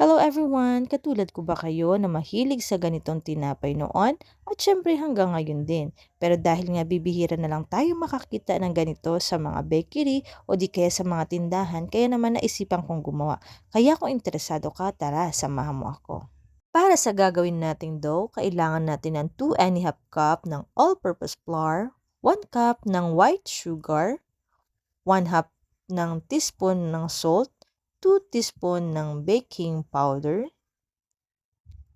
Hello everyone! Katulad ko ba kayo na mahilig sa ganitong tinapay noon? At syempre hanggang ngayon din. Pero dahil nga bibihira na lang tayo makakita ng ganito sa mga bakery o di kaya sa mga tindahan, kaya naman naisipan kong gumawa. Kaya kung interesado ka, tara, samahan mo ako. Para sa gagawin nating dough, kailangan natin ng 2½ cup ng all-purpose flour, 1 cup ng white sugar, 1/2 ng teaspoon ng salt, 2 teaspoon ng baking powder,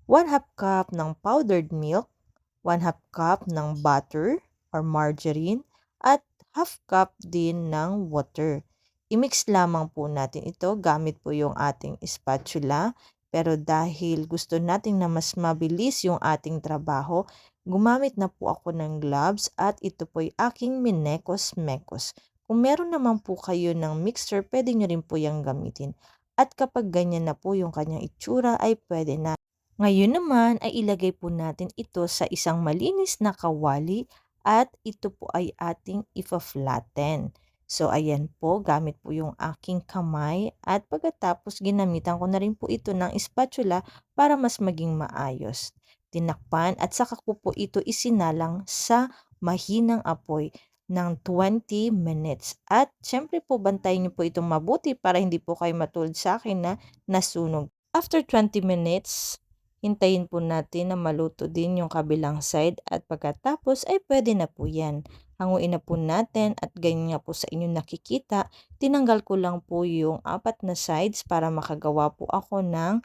1/2 cup ng powdered milk, 1/2 cup ng butter or margarine, at half cup din ng water. I-mix lamang po natin ito gamit po yung ating spatula. Pero dahil gusto natin na mas mabilis yung ating trabaho, gumamit na po ako ng gloves at ito po'y aking minekos-mekos. Kung meron naman po kayo ng mixer, pwede nyo rin po yung gamitin. At kapag ganyan na po yung kanyang itsura ay pwede na. Ngayon naman ay ilagay po natin ito sa isang malinis na kawali at ito po ay ating ifa-flatten. So ayan po, gamit po yung aking kamay at pagkatapos ginamitan ko na rin po ito ng spatula para mas maging maayos. Tinakpan at saka ko po ito isinalang sa mahinang apoy ng 20 minutes. At syempre po bantayan niyo po itong mabuti para hindi po kayo matulad sa akin na nasunog. After 20 minutes, hintayin po natin na maluto din yung kabilang side at pagkatapos ay pwede na po yan. Hanguin na po natin at ganyan nga po sa inyo nakikita, tinanggal ko lang po yung 4 na sides para makagawa po ako ng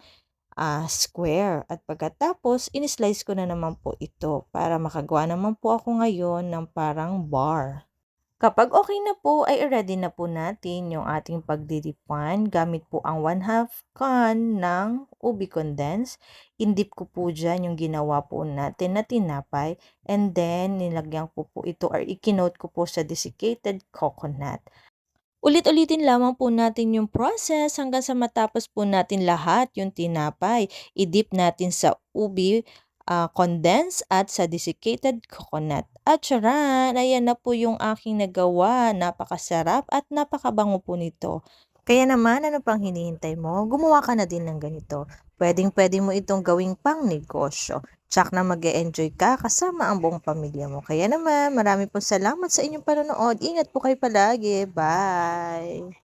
square. At pagkatapos, in-slice ko na naman po ito para makagawa naman po ako ngayon ng parang bar. Kapag okay na po, ay ready na po natin yung ating pagdidipan. Gamit po ang 1/2 can ng ubi condense. Indip ko po dyan yung ginawa po natin na tinapay. And then, nilagyan ko po ito or ikinote ko po sa desiccated coconut. Ulit-ulitin lamang po natin yung process hanggang sa matapos po natin lahat yung tinapay. I-dip natin sa ubi, condense at sa desiccated coconut. At charan! Ayan na po yung aking nagawa. Napakasarap at napakabango po nito. Kaya naman, ano pang hinihintay mo? Gumawa ka na din ng ganito. Pwedeng-pwede mo itong gawing pang negosyo. Tsak na mag-e-enjoy ka kasama ang buong pamilya mo. Kaya naman, marami pong salamat sa inyong panonood. Ingat po kayo palagi. Bye!